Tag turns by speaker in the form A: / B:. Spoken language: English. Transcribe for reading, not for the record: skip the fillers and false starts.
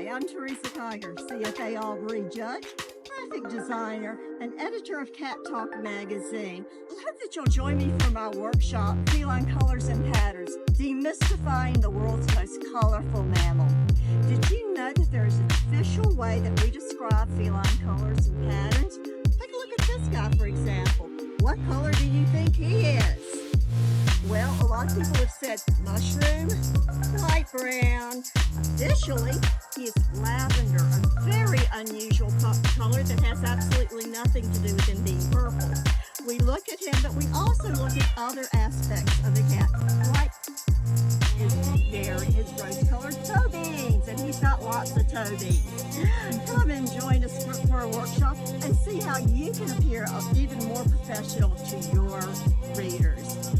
A: Hi, I'm Teresa Keiger, CFA Albury Judge, graphic designer, and editor of Cat Talk magazine. I hope that you'll join me for my workshop, Feline Colors and Patterns, Demystifying the World's Most Colorful Mammal. Did you know that there is an official way that we describe feline colors and patterns? Take a look at this guy, for example. What color do you think he is? Well, a lot of people have said mushroom, light brown. Officially, he is lavender, a very unusual color that has absolutely nothing to do with him being purple. We look at him, but we also look at other aspects of the cat, like his hair, his rose-colored toe beans, and he's got lots of toe beans. Come and join us for a workshop and see how you can appear even more professional to your readers.